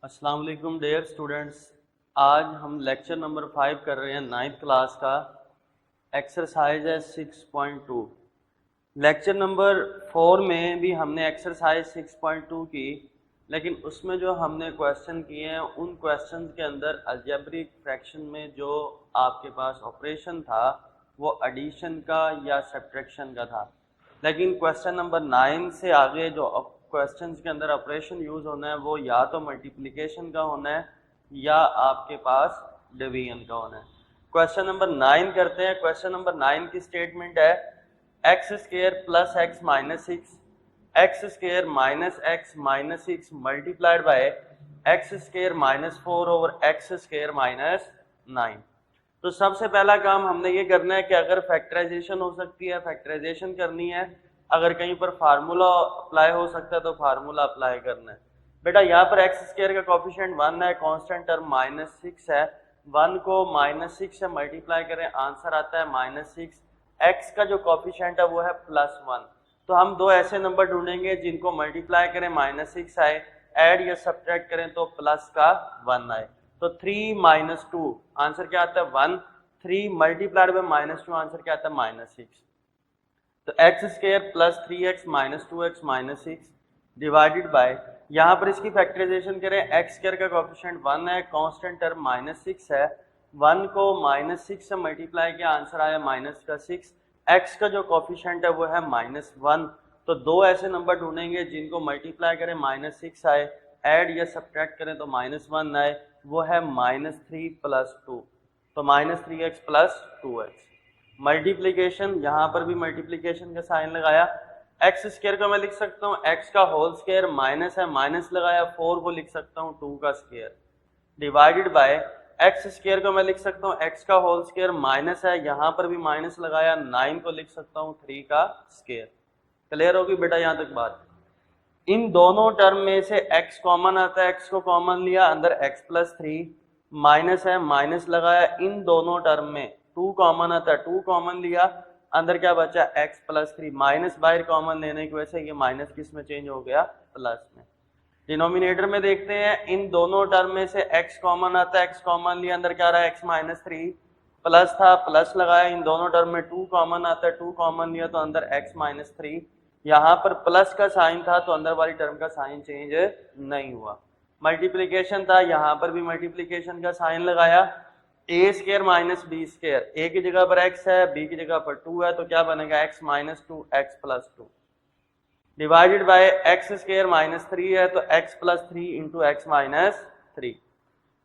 अस्सलाम वालेकुम dear students. आज हम लेक्चर नंबर 5 कर रहे हैं 9th क्लास का। एक्सरसाइज है 6.2। लेक्चर नंबर 4 में भी हमने एक्सरसाइज 6.2 की, लेकिन उसमें जो हमने क्वेश्चन किए हैं उन क्वेश्चन के अंदर अलजेब्रिक फ्रैक्शन में जो आपके पास ऑपरेशन था वो एडिशन का या सब्ट्रैक्शन का था। लेकिन क्वेश्चन नंबर 9 से आगे जो क्वेश्चंस के अंदर ऑपरेशन यूज होना है वो या तो मल्टीप्लिकेशन का होना है या आपके पास डिवीजन का होना है। क्वेश्चन नंबर 9 करते हैं। क्वेश्चन नंबर 9 की स्टेटमेंट है x square plus x minus six x square minus x minus six multiplied by x square minus 4 over x square minus 9। तो सबसे पहला काम हमने ये करना है कि अगर फैक्टराइजेशन हो सकती है फैक्टराइजेशन करनी है, अगर कहीं पर फार्मूला अप्लाई हो सकता है तो फार्मूला अप्लाई करना है। बेटा यहाँ पर एक्स स्क्वायर का कोफिशिएंट 1 है, कांस्टेंट टर्म माइनस 6 है, 1 को माइनस 6 से मल्टीप्लाई करें आंसर आता है माइनस 6। एक्स का जो कोफिशिएंट है वो है प्लस 1। तो हम दो ऐसे नंबर ढूंढेंगे जिनको मल्टीप्लाई करें माइनस 6 आए, ऐड या सब्ट्रैक्ट करें तो प्लस का 1 आए। तो 3 माइनस 2 आंसर क्या आता है 1, 3 मल्टीप्लाइड बाय माइनस 2 आंसर क्या आता है माइनस 6। तो x square plus 3x minus 2x minus 6 divided by, यहाँ पर इसकी फैक्टराइजेशन करें, एक्स स्क्वायर का कोफिशिएंट 1 है, कांस्टेंट टर्म माइनस 6 है, 1 को माइनस 6 से मल्टीप्लाई किया आंसर आया माइनस का 6, एक्स का जो कोफिशिएंट है वो है माइनस 1। तो दो ऐसे नंबर ढूंढेंगे जिनको मल्टीप्लाई करें माइनस 6 आए, ऐड या सब्ट्रैक्ट करें तो माइनस 1 आए, वो है माइनस 3 प्लस 2। तो minus 3x plus 2x। Multiplication, यहाँ पर भी मल्टीप्लीकेशन का साइन लगाया, एक्स स्क्वायर को मैं लिख सकता हूँ एक्स का होल स्क्वायर, माइनस है माइनस लगाया, 4 को लिख सकता हूँ 2 का square, divided by x square को मैं लिख सकता हूँ एक्स का होल स्क्वायर, माइनस है यहाँ पर भी माइनस लगाया, 9 को लिख सकता हूँ 3 का स्क्वायर। क्लियर होगी बेटा यहाँ तक बात। इन दोनों टर्म में से x कॉमन आता है, x को कॉमन लिया, अंदर x प्लस 3, माइनस है माइनस लगाया, इन दोनों टर्म में 2 कॉमन आता है, 2 कॉमन लिया, अंदर क्या बचा x प्लस 3, माइनस बाहर कॉमन लेने की वजह से ये माइनस किस में चेंज हो गया प्लस में। डिनोमिनेटर में देखते हैं, इन दोनों टर्म में से x कॉमन आता है, x कॉमन लिया, अंदर क्या रहा है x माइनस 3, प्लस था प्लस लगाया, इन दोनों टर्म में 2 कॉमन आता है, 2 कॉमन लिया तो अंदर x माइनस 3, यहाँ पर प्लस का साइन था तो अंदर वाली टर्म का साइन चेंज नहीं हुआ। मल्टीप्लीकेशन था, यहाँ पर भी मल्टीप्लीकेशन का साइन लगाया, ए स्क्वायर माइनस बी स्क्वायर, ए की जगह पर x है, बी की जगह पर 2 है, तो क्या बनेगा x minus 2 x plus 2, divided by x square minus 3 है तो x plus 3 into x minus 3।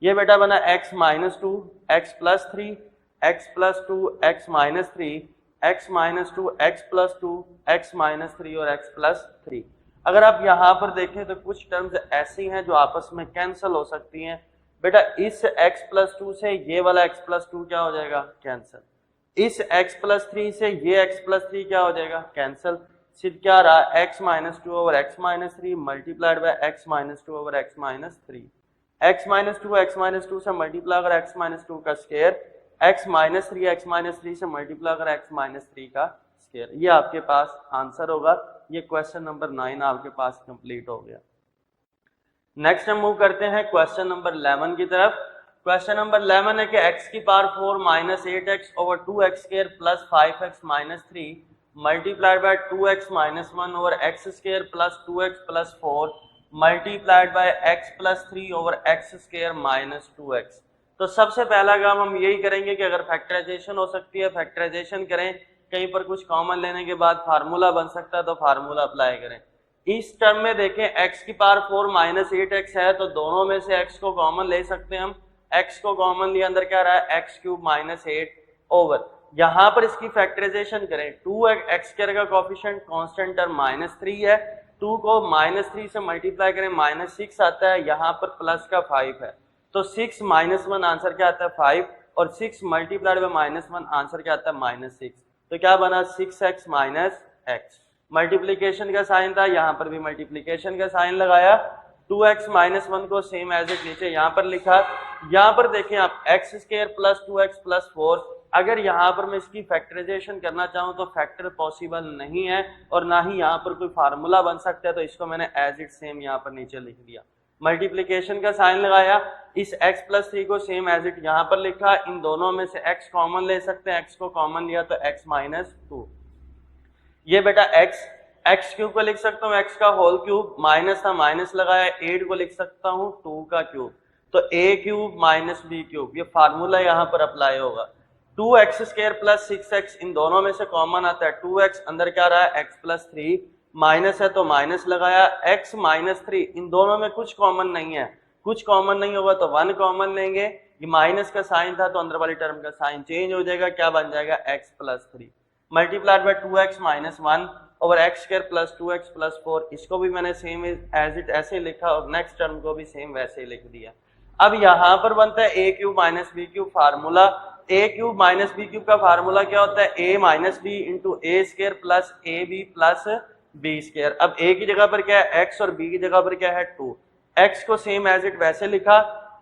ये बेटा बना x minus 2 x plus 3 x plus 2 x minus 3 x minus 2 x plus 2 x minus 3 और x प्लस 3। अगर आप यहाँ पर देखें तो कुछ टर्म्स ऐसी हैं जो आपस में कैंसिल हो सकती हैं। बेटा इस x प्लस 2 से ये वाला x प्लस 2 क्या हो जाएगा कैंसिल, इस x प्लस 3 से ये x प्लस 3 क्या हो जाएगा कैंसिल, सिर्फ क्या रहा x minus 2 over x minus 3 multiplied by x minus 2 over x minus 3, x minus 2 से मल्टीप्लाई कर x माइनस 2 का स्क्वायर, x माइनस 3 से मल्टीप्लाई कर x माइनस 3 का स्क्वायर। ये आपके पास आंसर होगा। ये क्वेश्चन नंबर 9 आपके पास कंप्लीट हो गया। नेक्स्ट हम मूव करते हैं क्वेश्चन नंबर 11 की तरफ। क्वेश्चन नंबर 11 है कि x की power 4 minus 8x over 2x square plus 5x minus 3 multiplied by 2x minus 1 over x square plus 2x plus 4 multiplied bye x plus 3 over x square minus 2x। तो सबसे पहला काम हम यही करेंगे कि अगर फैक्टराइजेशन हो सकती है फैक्टराइजेशन करें, कहीं पर कुछ कॉमन लेने के बाद फार्मूला बन सकता है तो फार्मूला अप्लाई करें। इस टर्म में देखें x की पावर 4 माइनस 8x है तो दोनों में से x को कॉमन ले सकते हैं हम, x को कॉमन लिया, अंदर क्या रहा है x क्यूब माइनस 8 ओवर, यहाँ पर इसकी फैक्टराइजेशन करें, 2x स्क्वायर का कोफिशिएंट कांस्टेंट टर्म माइनस 3 है, 2 को माइनस 3 से मल्टीप्लाई करें माइनस 6 आता है, यहाँ पर प्लस का 5 है, तो 6 माइनस 1 आंसर क्या आता है 5, और 6 मल्टीप्लाइड बाय माइनस 1 आंसर क्या आता है माइनस 6। तो क्या बना 6x माइनस x। मल्टीप्लीकेशन का साइन था, यहाँ पर भी मल्टीप्लीकेशन का साइन लगाया, 2x माइनस 1 को सेम एज इट नीचे यहाँ पर लिखा। यहाँ पर देखें आप x square plus 2x plus 4, अगर यहाँ पर मैं इसकी फैक्टराइजेशन करना चाहूँ तो फैक्टर पॉसिबल नहीं है और ना ही यहाँ पर कोई फार्मूला बन सकता है, तो इसको मैंने एज इट सेम यहाँ पर नीचे लिख दिया। मल्टीप्लीकेशन का साइन लगाया, इस x प्लस 3 को सेम एज इट यहाँ पर लिखा, इन दोनों में से x कॉमन ले सकते हैं, x को कॉमन लिया तो x माइनस 2, ये बेटा x क्यूब को लिख सकता हूँ x का होल क्यूब, माइनस था माइनस लगाया, 8 को लिख सकता हूँ 2 का क्यूब, तो a cube minus b cube, ये फार्मूला यहाँ पर अप्लाई होगा। 2x स्क्वायर प्लस 6x, इन दोनों में से कॉमन आता है 2x, अंदर क्या रहा है x प्लस 3, माइनस है तो माइनस लगाया, x माइनस 3, इन दोनों में कुछ कॉमन नहीं है, कुछ कॉमन नहीं होगा तो 1 कॉमन लेंगे, ये माइनस का साइन था तो अंदर वाली टर्म का साइन चेंज हो जाएगा, क्या बन जाएगा x plus 3 multiplied by 2x minus 1 over x square plus 2x plus 4, इसको भी मैंने सेम एज इट ऐसे लिखा और नेक्स्ट टर्म को भी सेम वैसे ही लिख दिया। अब यहाँ पर बनता है a cube minus b cube, formula a cube minus b cube का फार्मूला क्या होता है, a minus b into a square plus a b plus b square. अब a की जगह पर क्या है x और b की जगह पर क्या है 2, x को सेम एज इट वैसे लिखा,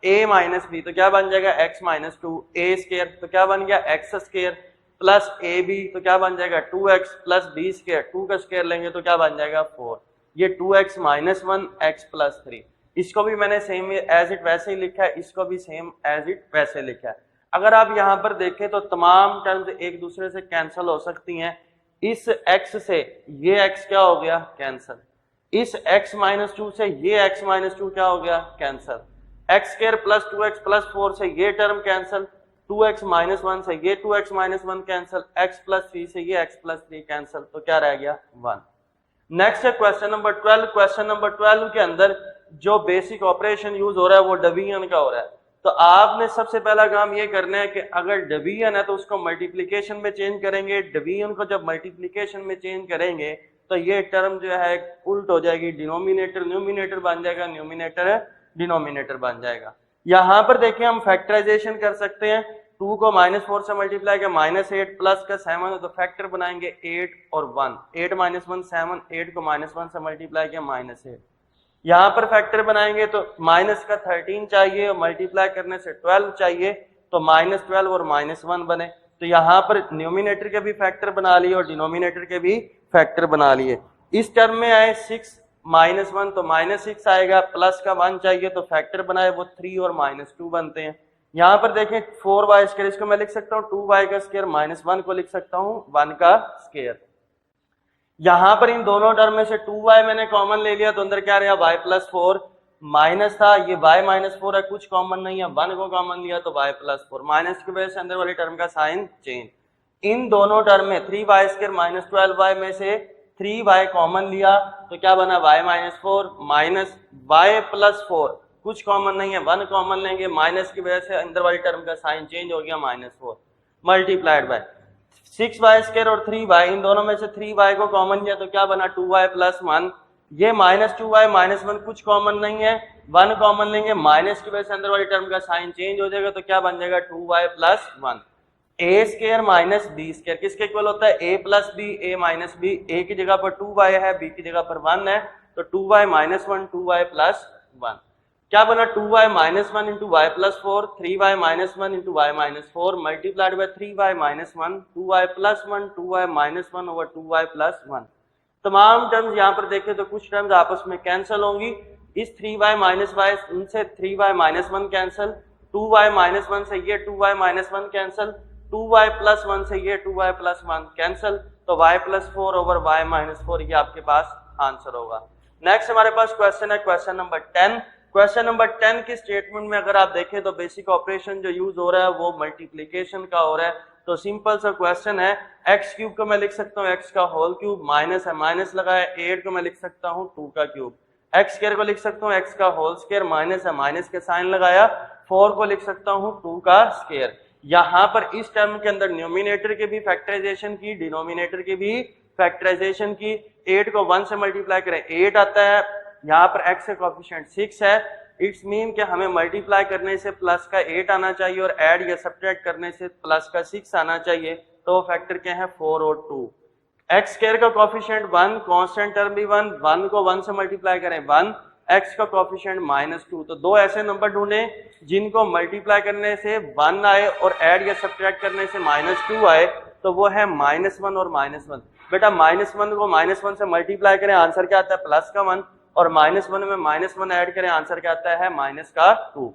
a माइनस b तो क्या बन जाएगा x माइनस 2, a स्क्वायर तो क्या बन गया x square plus a b तो क्या बन जाएगा 2x प्लस बी स्क्वायर, 2 का स्क्वायर लेंगे तो क्या बन जाएगा 4, ये 2x माइनस 1 x प्लस 3, इसको भी मैंने सेम एज इट वैसे ही लिखा है, इसको भी सेम एज इट वैसे लिखा है। अगर आप यहाँ पर देखें तो तमाम टर्म्स एक दूसरे से कैंसिल हो सकती हैं, इस x से ये x क्या हो गया कैंसिल, इस x माइनस 2 से ये x माइनस 2 क्या हो गया cancel, x square plus 2x plus 4 से ये टर्म कैंसिल, 2x माइनस 1 से ये 2x minus 1 cancel, x plus 3 से ये x प्लस 3 कैंसिल, तो क्या रह गया 1। नेक्स्ट है क्वेश्चन नंबर 12। क्वेश्चन नंबर 12 के अंदर जो बेसिक ऑपरेशन यूज हो रहा है वो डिवीजन का हो रहा है, तो आपने सबसे पहला काम ये करना है कि अगर डिवीजन है तो उसको मल्टीप्लिकेशन में चेंज करेंगे, डिवीजन को जब मल्टीप्लिकेशन में चेंज करेंगे तो ये टर्म जो है उल्ट हो जाएगी, डिनोमिनेटर न्यूमिनेटर बन जाएगा, न्यूमिनेटर डिनोमिनेटर बन जाएगा। यहाँ पर देखिए हम फैक्टराइजेशन कर सकते हैं, 2 को माइनस 4 से मल्टीप्लाई किया माइनस 8 प्लस का 7 है तो फैक्टर बनाएंगे 8 और 1, 8 माइनस 1 7, 8 को माइनस 1 से मल्टीप्लाई किया माइनस 8, यहाँ पर फैक्टर बनाएंगे तो माइनस का 13 चाहिए और मल्टीप्लाई करने से 12 चाहिए, तो माइनस 12 और माइनस 1 बने, तो यहाँ पर न्यूमिनेटर के भी फैक्टर बना लिए और डिनोमिनेटर के भी फैक्टर बना लिए। इस टर्म में आए 6 माइनस 1 तो माइनस 6 आएगा, प्लस का 1 चाहिए तो फैक्टर बनाए वो 3 और माइनस 2 बनते हैं। यहाँ पर देखें 4y स्क्वायर, इसको मैं लिख सकता हूँ 2y का स्क्वायर, माइनस 1 को लिख सकता हूँ 1 का स्क्वायर। यहाँ पर इन दोनों टर्म में से 2y मैंने कॉमन ले लिया तो अंदर क्या रहा y प्लस 4, माइनस था ये y माइनस 4 है, कुछ कॉमन नहीं है, 1 को कॉमन लिया तो y प्लस 4, माइनस की वजह से अंदर वाली टर्म का साइन चेंज। इन दोनों टर्म में 3y स्क्वायर माइनस 12y में से 3y कॉमन लिया तो क्या बना y minus 4 minus y plus 4, कुछ कॉमन नहीं है, 1 कॉमन लेंगे, माइनस की वजह से अंदर वाली टर्म का साइन चेंज हो गया minus 4 multiplied bye 6y square और 3y, इन दोनों में से 3y को कॉमन लिया तो क्या बना 2y प्लस 1, ये माइनस 2y माइनस 1 कुछ कॉमन नहीं है, 1 कॉमन लेंगे, माइनस की वजह से अंदर वाली टर्म का साइन चेंज हो जाएगा तो क्या बन जाएगा 2y plus 1। a square minus b square किसके इक्वल होता है a plus b, a minus b, a की जगह पर 2y है, b की जगह पर 1 है, तो 2y माइनस 1 2y प्लस 1, क्या बना 2y minus 1 into y plus 4, 3y minus 1 into y minus 4 multiplied by 3y minus 1 2y plus 1 2y minus 1 over 2y plus 1। तमाम टर्म्स यहाँ पर देखें तो कुछ टर्म्स आपस में कैंसिल होंगी, इस 3y माइनस y उनसे 3y minus 1 cancel, 2y minus 1 से ये 2y minus 1 cancel, 2y plus 1 से ये 2y प्लस 1 कैंसिल, तो y plus 4 over y minus 4 ये आपके पास आंसर होगा। नेक्स्ट हमारे पास क्वेश्चन है क्वेश्चन नंबर 10। क्वेश्चन नंबर 10 की स्टेटमेंट में अगर आप देखें तो बेसिक ऑपरेशन जो यूज हो रहा है वो मल्टीप्लिकेशन का हो रहा है, तो सिंपल सा क्वेश्चन है, एक्स क्यूब को मैं लिख सकता हूँ एक्स का होल क्यूब, माइनस है माइनस लगाया, 8 को मैं लिख सकता हूँ 2 का क्यूब, एक्स स्क्वायर को लिख सकता हूँ एक्स का होल स्क्वायर, माइनस है माइनस के साइन लगाया, 4 को लिख सकता हूँ 2 का स्क्वायर। यहाँ पर इस टर्म के अंदर न्यूमिनेटर के भी फैक्टराइजेशन की, डिनोमिनेटर की भी फैक्टराइजेशन की, 8 को 1 से मल्टीप्लाई करें 8 आता है, यहाँ पर x का कोएफिशिएंट 6 है, इट्स मीन कि हमें मल्टीप्लाई करने से प्लस का 8 आना चाहिए और ऐड या सब्ट्रैक्ट करने से प्लस का 6 आना चाहिए, तो वो फैक्टर क्या है 4 और 2। x स्क्वायर का कोएफिशिएंट 1, कांस्टेंट टर्म भी 1, 1 को 1 से मल्टीप्लाई करें 1, x का कोएफिशिएंट -2, तो दो ऐसे नंबर ढूंढे जिनको मल्टीप्लाई करने से 1 आए और ऐड या सब्ट्रैक्ट करने से -2 आए, तो वो है -1 और -1। बेटा -1 को -1 से मल्टीप्लाई करें आंसर क्या आता है +1, और -1 में -1 ऐड करें, आंसर क्या आता है -2।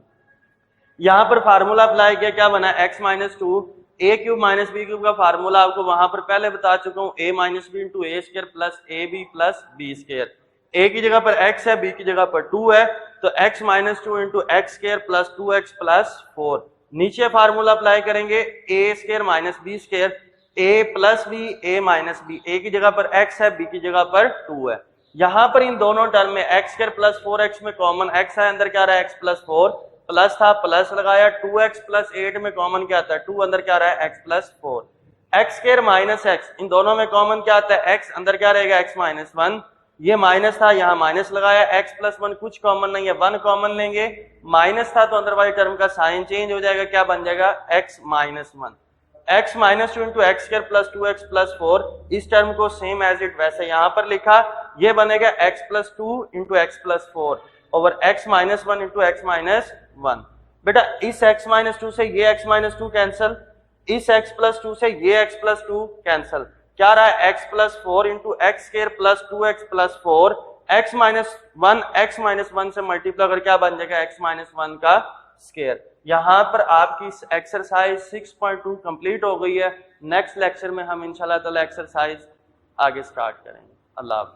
यहाँ पर फार्मूला अप्लाई किया, क्या बना x -2, a cube minus b cube का फार्मूला आपको वहां पर पहले बता चुका हूँ, a minus b into a square plus a b plus b square. a की जगह पर x है, b की जगह पर 2 है, तो x -2 into x square plus 2x plus 4। नीचे फार्मूला अप्लाई करेंगे, a square minus b square, a plus b, a minus b, a की जगह पर x है, b की जगह पर 2 है। यहाँ पर इन दोनों टर्म में एक्स स्क्र प्लस 4x में कॉमन x है, अंदर क्या रहा है x प्लस 4, प्लस था प्लस लगाया, 2x प्लस 8 में कॉमन क्या आता है 2, अंदर क्या रहा है x plus 4, x square minus x, इन दोनों में कॉमन क्या आता है x, अंदर क्या रहेगा x माइनस 1, ये माइनस था यहाँ माइनस लगाया, x प्लस 1 कुछ कॉमन नहीं है, 1 कॉमन लेंगे, माइनस था तो अंदर वाली टर्म का साइन चेंज हो जाएगा, क्या बन जाएगा x minus 1। x minus 2 into x square plus 2x plus 4, इस टर्म को सेम एज इट वैसे यहाँ पर लिखा, ये बनेगा x plus 2 into x plus 4 over x minus 1 into x minus 1। बेटा इस x माइनस 2 से ये x माइनस 2 कैंसल, इस x प्लस 2 से ये x प्लस 2 कैंसल, क्या रहा है x plus 4 into x square plus 2x plus 4, x minus 1 से मल्टीप्लाई कर क्या बन जाएगा x माइनस 1 का स्क्वायर। यहाँ पर आपकी एक्सरसाइज 6.2 कंप्लीट हो गई है। नेक्स्ट लेक्चर में हम इंशाल्लाह ताला एक्सरसाइज आगे स्टार्ट करेंगे। अल्लाह हाफ़िज़।